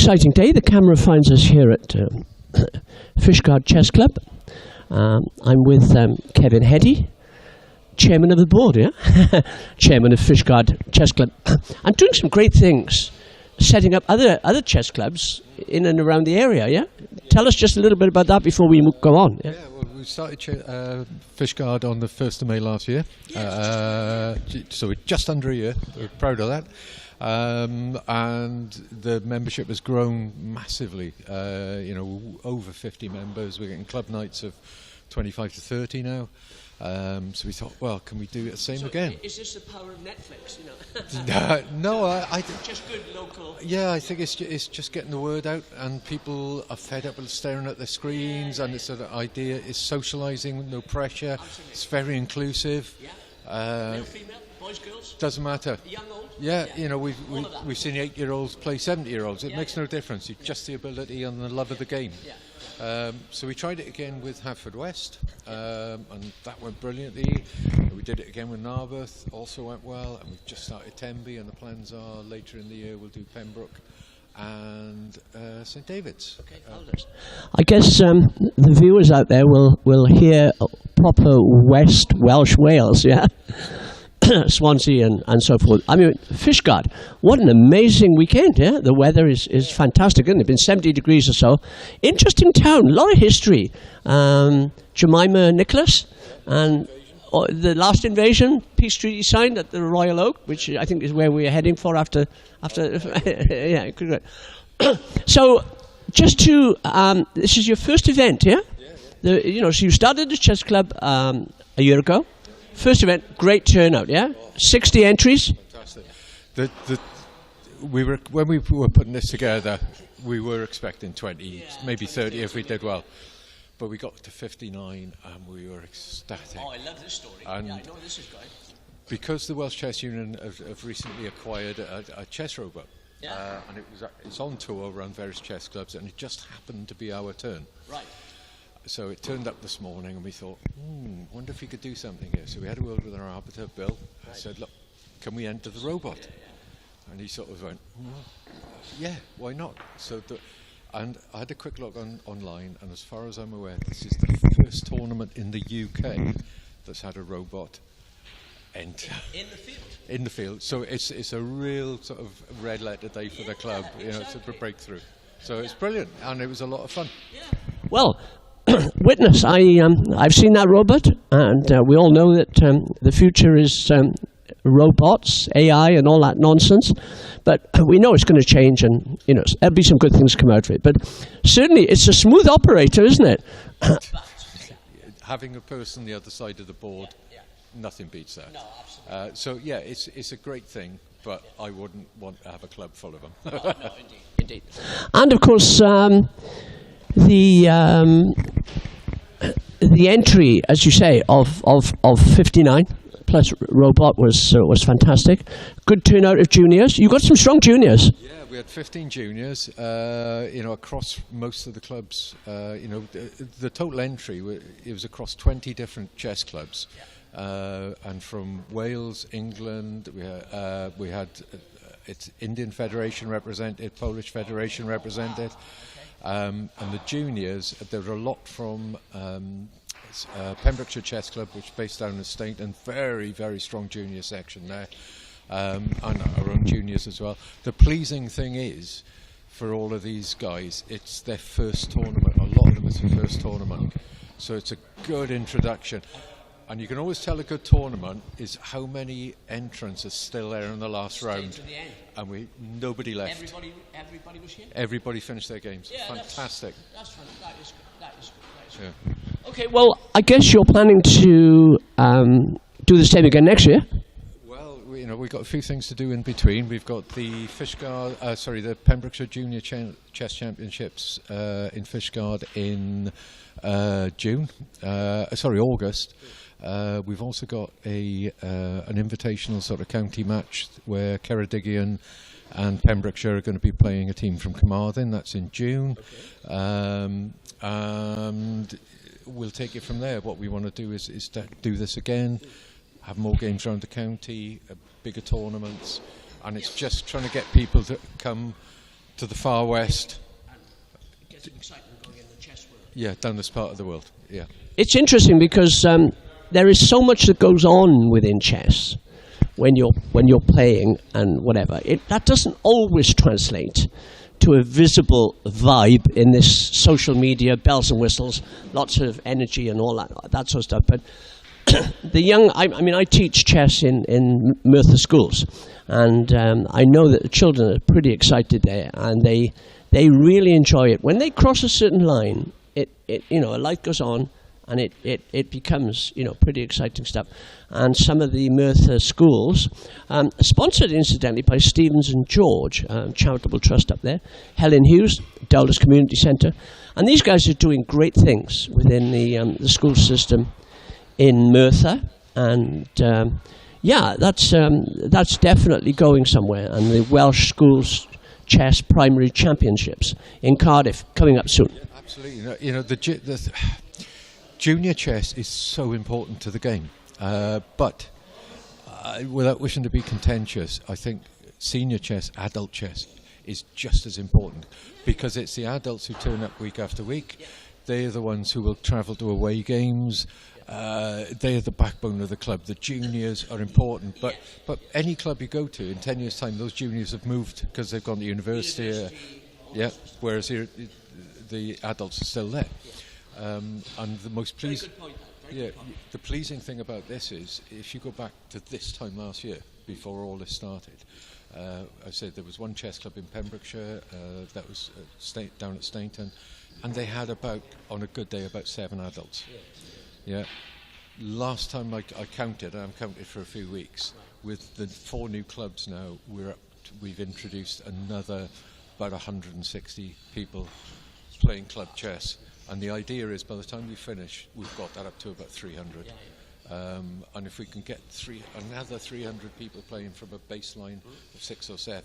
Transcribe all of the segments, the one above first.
exciting day. The camera finds us here at Fishguard Chess Club. I'm with Kevin Heady, chairman of the board, yeah? Chairman of Fishguard Chess Club. I'm doing some great things, setting up other chess clubs in and around the area, yeah? Tell us just a little bit about that before we go on. Yeah, well, we started Fishguard on the 1st of May last year, so we're just under a year. We're proud of that. And the membership has grown massively, over 50 members. We're getting club nights of 25 to 30 now. So we thought, well, can we do it the same again? Is this the power of Netflix? No, I just good local. Yeah, I think it's just getting the word out, and people are fed up with staring at their screens. And the sort of idea is socialising with no pressure. Absolutely. It's very inclusive. Yeah. Male, female, boys, girls. Doesn't matter. Young, old. Yeah, we've seen 8-year-olds play 70-year-olds. It makes no difference. It's just the ability and the love of the game. Yeah. So we tried it again with Haverfordwest, and that went brilliantly. We did it again with Narberth, also went well, and we've just started Tenby, and the plans are later in the year we'll do Pembroke and St David's. Okay, I guess the viewers out there will hear proper West Welsh Wales, yeah? Swansea and so forth. I mean, Fishguard, what an amazing weekend, yeah? The weather is fantastic, isn't it? It's been 70 degrees or so. Interesting town, a lot of history. Jemima Nicholas, and the last invasion, peace treaty signed at the Royal Oak, which I think is where we're heading for after yeah, good. So, just to, this is your first event, yeah? So you started the chess club a year ago. First event, great turnout, yeah? 60 entries. Fantastic. When we were putting this together, we were expecting 20, maybe 30 if we did well. But we got to 59 and we were ecstatic. Oh, I love this story. And yeah, I know this is great. Because the Welsh Chess Union have recently acquired a chess robot. Yeah. And it's on tour around various chess clubs, and it just happened to be our turn. Right. So it turned up this morning and we thought, wonder if we could do something here. So we had a word with our arbiter, Bill. I said, look, can we enter the robot? And he sort of went, yeah, why not? And I had a quick look online, and as far as I'm aware, this is the first tournament in the UK that's had a robot enter. In the field? In the field. So it's a real sort of red letter day for the club. Exactly. It's a breakthrough. So it's brilliant, and it was a lot of fun. Yeah. Well, witness, I've seen that robot, and we all know that the future is robots, AI, and all that nonsense. But we know it's going to change, and there'll be some good things come out of it. But certainly, it's a smooth operator, isn't it? Having a person the other side of the board, nothing beats that. No, absolutely. It's a great thing, but I wouldn't want to have a club full of them. No, indeed. And of course, the entry, as you say, of 59 plus robot was fantastic. Good turnout of juniors. You got some strong juniors. Yeah, we had 15 juniors. Across most of the clubs. The total entry it was across 20 different chess clubs, and from Wales, England, we had it's Indian Federation represented, Polish Federation represented. And the juniors, there were a lot from Pembrokeshire Chess Club, which is based down in Stainton, very, very strong junior section there, and our own juniors as well. The pleasing thing is, for all of these guys, it's their first tournament. A lot of them it's their first tournament, so it's a good introduction. And you can always tell a good tournament is how many entrants are still there in the last round. To the end. And nobody left. Everybody was here? Everybody finished their games. Yeah, fantastic. That is good. Yeah. Okay, well, I guess you're planning to do the same again next year? Well, we've got a few things to do in between. We've got the the Pembrokeshire Junior Chess Championships in Fishguard in August. We've also got an invitational sort of county match where Ceredigion and Pembrokeshire are going to be playing a team from Carmarthen. That's in June. Okay. And we'll take it from there. What we want to do is to do this again, have more games around the county, bigger tournaments, and it's just trying to get people to come to the far west. It gets exciting going in the chess world. Yeah, down this part of the world. Yeah. It's interesting because there is so much that goes on within chess when you're playing and whatever. That doesn't always translate to a visible vibe in this social media, bells and whistles, lots of energy and all that sort of stuff. But the young, I teach chess in Merthyr schools, and I know that the children are pretty excited there, and they really enjoy it. When they cross a certain line, a light goes on, and it becomes pretty exciting stuff. And some of the Merthyr schools, sponsored incidentally by Stevens and George, charitable trust up there, Helen Hughes, Dowlers Community Centre, and these guys are doing great things within the school system in Merthyr, and that's definitely going somewhere. And the Welsh Schools Chess Primary Championships in Cardiff coming up soon. Yeah, absolutely, the junior chess is so important to the game, but without wishing to be contentious, I think senior chess, adult chess, is just as important, because it's the adults who turn up week after week. They're the ones who will travel to away games. They're the backbone of the club. The juniors are important, but any club you go to in 10 years' time, those juniors have moved because they've gone to university. Whereas here, the adults are still there. And the most pleasing, the pleasing thing about this is, if you go back to this time last year, before all this started, I said there was one chess club in Pembrokeshire that was down at Stainton, and they had on a good day, about 7 adults. Yeah. Last time I counted, and I've counted for a few weeks, with the 4 new clubs now, we've introduced another about 160 people playing club chess. And the idea is, by the time we finish, we've got that up to about 300. And if we can get another 300 people playing from a baseline of 6 or 7,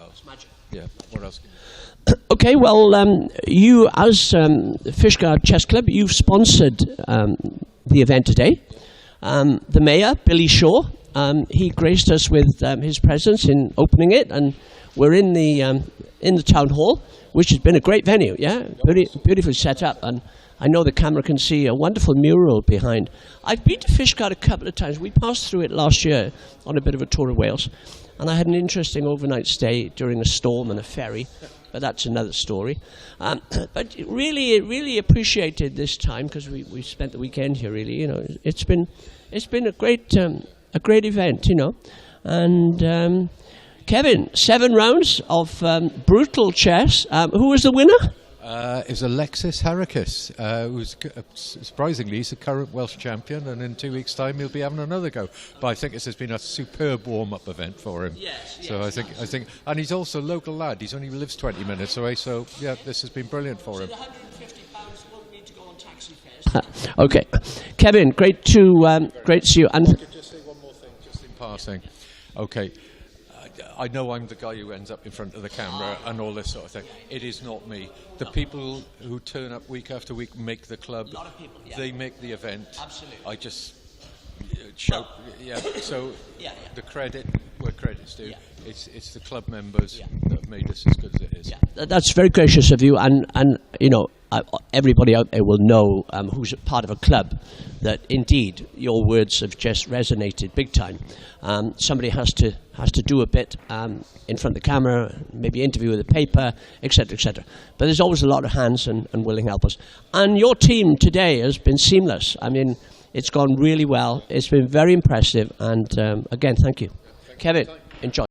it's magic. Yeah. What else can you do? Okay, well, you as Fishguard Chess Club, you've sponsored the event today. The mayor, Billy Shaw, he graced us with his presence in opening it, and we're in the town hall, which has been a great venue. Yeah, beautifully set up, and I know the camera can see a wonderful mural behind. I've been to Fishguard a couple of times. We passed through it last year on a bit of a tour of Wales, and I had an interesting overnight stay during a storm and a ferry, but that's another story. But really appreciated this time, because we spent the weekend here. Really, it's been a great event, and. Kevin, 7 rounds of brutal chess. Who was the winner? It was Alexis Harakis, who's surprisingly, he's the current Welsh champion, and in 2 weeks' time he'll be having another go. But I think this has been a superb warm-up event for him. Yes. So I think, and he's also a local lad. He only lives 20 minutes away. So yeah, this has been brilliant for him. So the £150 won't need to go on taxi fares. Okay, Kevin, great to see you. And I could just say one more thing, just in passing. Okay. I know I'm the guy who ends up in front of the camera and all this sort of thing. It is not me. The people who turn up week after week make the club. A lot of people, They make the event. Absolutely. I just shout. So the credit where credit's due. It's the club members that have made this as good as it is. Yeah. That's very gracious of you, and everybody out there will know who's a part of a club that indeed your words have just resonated big time. Somebody has to do a bit in front of the camera, maybe interview with the paper, etc., etc. But there's always a lot of hands and willing helpers. And your team today has been seamless. I mean, it's gone really well. It's been very impressive. And again, thank you. Kevin, enjoy.